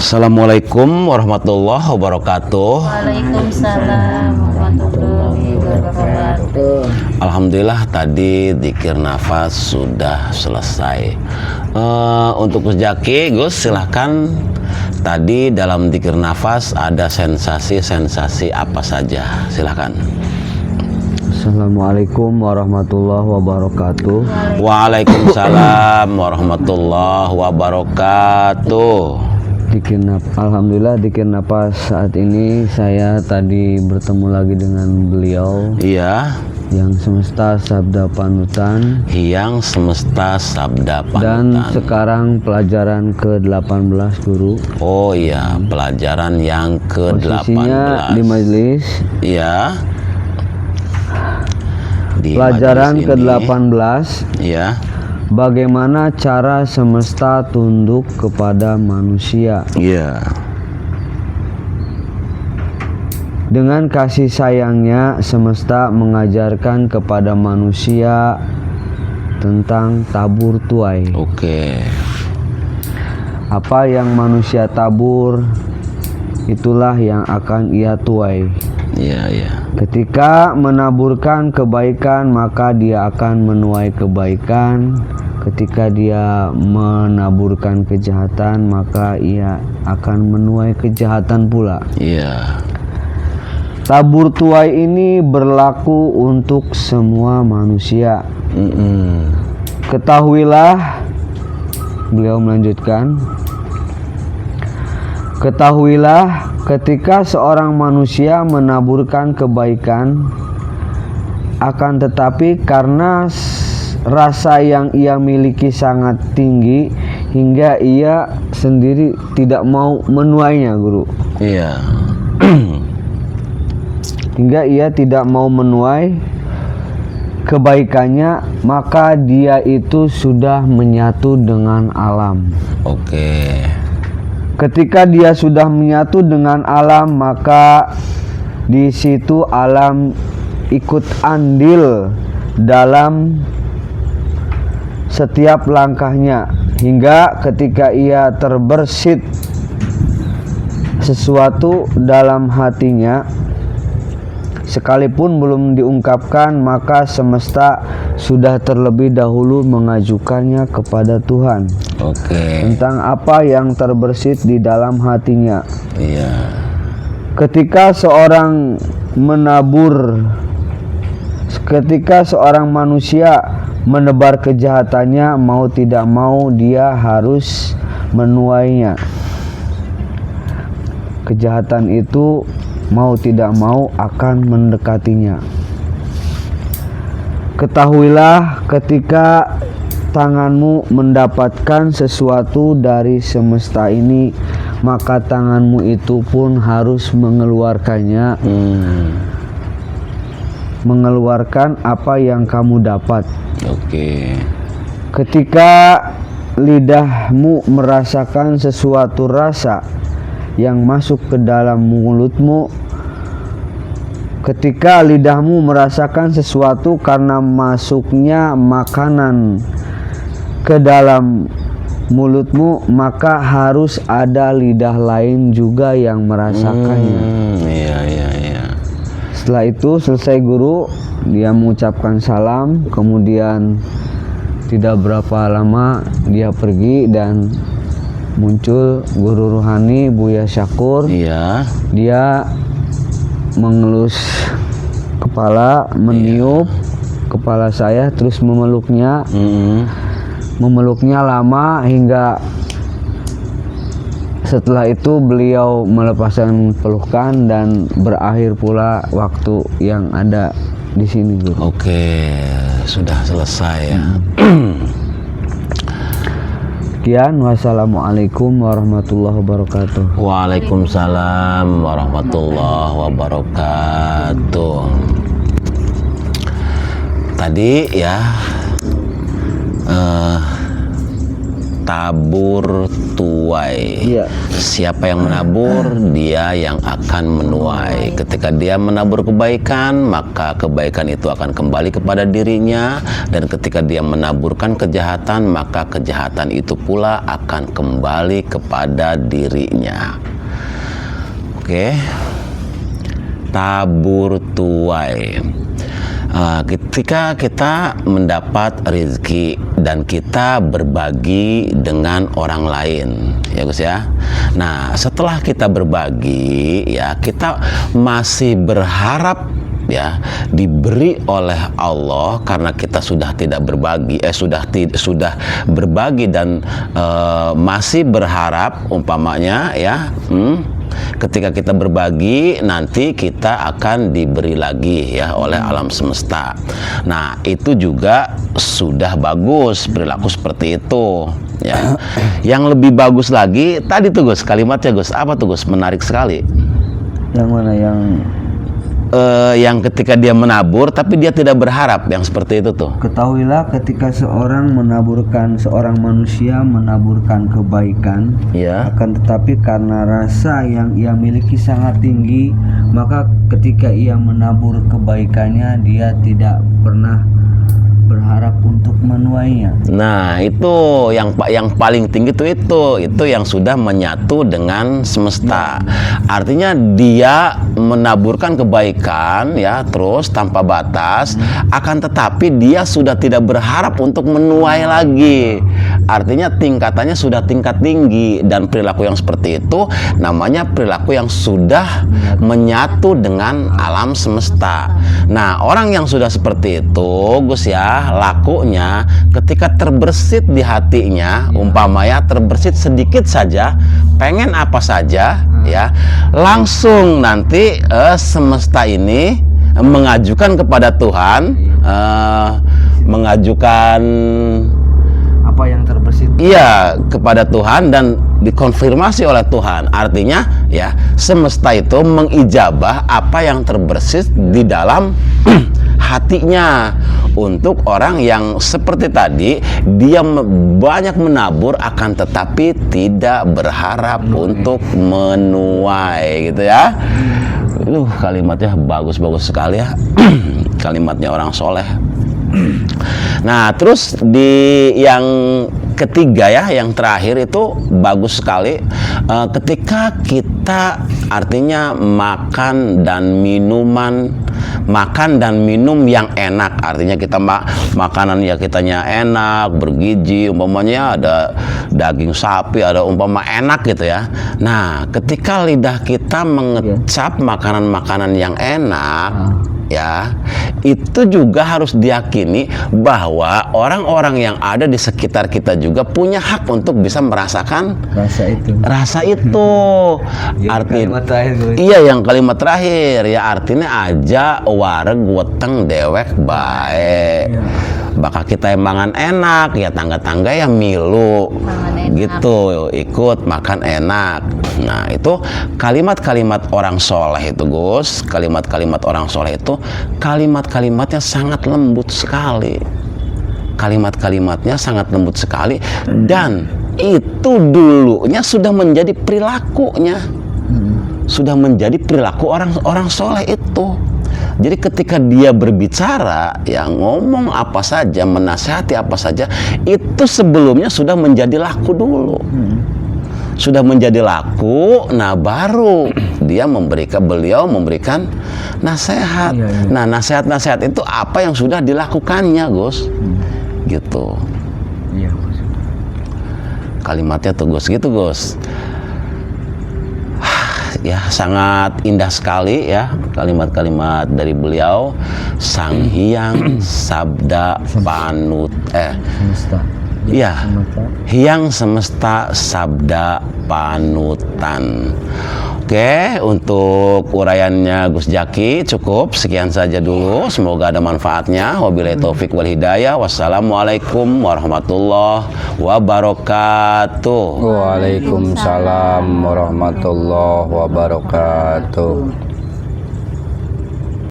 Assalamualaikum warahmatullahi wabarakatuh. Waalaikumsalam warahmatullahi wabarakatuh. Alhamdulillah tadi dzikir nafas sudah selesai. Untuk Gus Jaki, Gus silahkan. Tadi dalam dzikir nafas ada sensasi-sensasi apa saja? Silahkan. Assalamualaikum warahmatullahi wabarakatuh. Waalaikumsalam warahmatullahi wabarakatuh. Alhamdulillah dzikir nafas saat ini saya tadi bertemu lagi dengan beliau. Iya. Yang semesta sabda panutan. Yang semesta sabda panutan. Dan sekarang pelajaran ke-18 guru. Oh iya, pelajaran yang ke-18. Posisinya di majelis. Iya. Di pelajaran ke-18. Iya. Bagaimana cara semesta tunduk kepada manusia? Iya. Dengan kasih sayangnya, semesta mengajarkan kepada manusia tentang tabur tuai. Oke. Apa yang manusia tabur, itulah yang akan ia tuai. Iya, iya. Ketika menaburkan kebaikan, maka dia akan menuai kebaikan. Ketika dia menaburkan kejahatan, maka ia akan menuai kejahatan pula. Iya. Tabur tuai ini berlaku untuk semua manusia. Ketahuilah, beliau melanjutkan, ketahuilah ketika seorang manusia menaburkan kebaikan, akan tetapi karena rasa yang ia miliki sangat tinggi hingga ia sendiri tidak mau menuainya, guru. Iya. Hingga ia tidak mau menuai kebaikannya, maka dia itu sudah menyatu dengan alam. Oke. Ketika dia sudah menyatu dengan alam, maka di situ alam ikut andil dalam setiap langkahnya, hingga ketika ia terbersit sesuatu dalam hatinya, sekalipun belum diungkapkan, maka semesta sudah terlebih dahulu mengajukannya kepada Tuhan. Oke. Tentang apa yang terbersit di dalam hatinya. Iya. Ketika seorang manusia menebar kejahatannya, mau tidak mau dia harus menuainya. Kejahatan itu mau tidak mau akan mendekatinya. Ketahuilah ketika tanganmu mendapatkan sesuatu dari semesta ini, maka tanganmu itu pun harus mengeluarkannya. Mengeluarkan apa yang kamu dapat. Oke. Ketika lidahmu merasakan sesuatu rasa yang masuk ke dalam mulutmu, ketika lidahmu merasakan sesuatu karena masuknya makanan ke dalam mulutmu, maka harus ada lidah lain juga yang merasakannya. Iya, iya, iya. Setelah itu selesai guru, dia mengucapkan salam, kemudian tidak berapa lama dia pergi dan muncul guru ruhani Buya Syakur. Iya. Dia mengelus kepala, meniup kepala saya, terus memeluknya. Memeluknya lama hingga setelah itu beliau melepaskan pelukan dan berakhir pula waktu yang ada di sini, guru. Oke, sudah selesai ya. Sekian, wassalamualaikum warahmatullahi wabarakatuh. Waalaikumsalam warahmatullahi wabarakatuh. Tadi ya tabur tuai. Iya. Siapa yang menabur, dia yang akan menuai. Ketika dia menabur kebaikan, maka kebaikan itu akan kembali kepada dirinya, dan ketika dia menaburkan kejahatan, maka kejahatan itu pula akan kembali kepada dirinya. Oke. Tabur tuai. Ketika kita mendapat rezeki dan kita berbagi dengan orang lain, ya Gus ya. Nah, setelah kita berbagi, ya kita masih berharap ya diberi oleh Allah, karena kita sudah tidak berbagi, sudah berbagi dan masih berharap umpamanya ya. Ketika kita berbagi, nanti kita akan diberi lagi ya oleh alam semesta. Nah, itu juga sudah bagus perilaku seperti itu ya. Yang lebih bagus lagi tadi tuh Gus, kalimatnya Gus, apa tuh Gus? Menarik sekali. Yang mana yang ketika dia menabur tapi dia tidak berharap, yang seperti itu tuh. ketahuilah ketika seorang seorang manusia menaburkan kebaikan, Ya. akan tetapi karena rasa yang ia miliki sangat tinggi, maka ketika ia menabur kebaikannya, dia tidak pernah berharap untuk menuainya. Nah, itu yang paling tinggi itu yang sudah menyatu dengan semesta. Artinya dia menaburkan kebaikan ya terus tanpa batas, akan tetapi dia sudah tidak berharap untuk menuai lagi. Artinya tingkatannya sudah tingkat tinggi, dan perilaku yang seperti itu namanya perilaku yang sudah menyatu dengan alam semesta. Nah, orang yang sudah seperti itu Gus ya, lakunya ketika terbersit di hatinya, umpamanya terbersit sedikit saja, pengen apa saja ya, langsung nanti semesta ini mengajukan kepada Tuhan, mengajukan Apa yang terbersit? iya kepada Tuhan dan dikonfirmasi oleh Tuhan. Artinya ya semesta itu mengijabah apa yang terbersit di dalam hatinya. Untuk orang yang seperti tadi, dia banyak menabur akan tetapi tidak berharap untuk menuai gitu ya. Kalimatnya bagus-bagus sekali ya. Kalimatnya orang soleh. Nah, terus di yang ketiga ya, yang terakhir itu bagus sekali. Ketika kita artinya makan dan minum yang enak, artinya kita makanan ya kitanya enak, bergizi, umpamanya ada daging sapi, ada umpama enak gitu ya. Nah, ketika lidah kita mengecap makanan-makanan yang enak, ya, itu juga harus diyakini bahwa orang-orang yang ada di sekitar kita juga punya hak untuk bisa merasakan rasa itu. Artinya iya, yang kalimat terakhir ya, artinya aja wareg weteng dewek bae. Bakal kita embangan enak ya, tangga-tangga ya milu gitu, ikut makan enak. Nah, itu kalimat-kalimat orang soleh itu Gus, kalimat-kalimat orang soleh itu kalimatnya sangat lembut sekali. Kalimat-kalimatnya sangat lembut sekali, dan itu dulunya sudah menjadi perilakunya. Sudah menjadi perilaku orang soleh itu. Jadi ketika dia berbicara, ya ngomong apa saja, menasihati apa saja, itu sebelumnya sudah menjadi laku dulu. Sudah menjadi laku, nah baru beliau memberikan nasihat. Nah, nasihat-nasihat itu apa yang sudah dilakukannya, Gus? Gitu. Iya, Gus. Kalimatnya tuh Gus, gitu Gus. Ya, sangat indah sekali ya kalimat-kalimat dari beliau, Sang Hyang Sabda Panut Semesta. Ya, Hyang Semesta Sabda Panutan. Oke, untuk uraiannya Gus Jaki cukup sekian saja dulu. Semoga ada manfaatnya. Wabillahi taufik wal hidayah. Wassalamualaikum warahmatullahi wabarakatuh. Waalaikumsalam warahmatullahi wabarakatuh.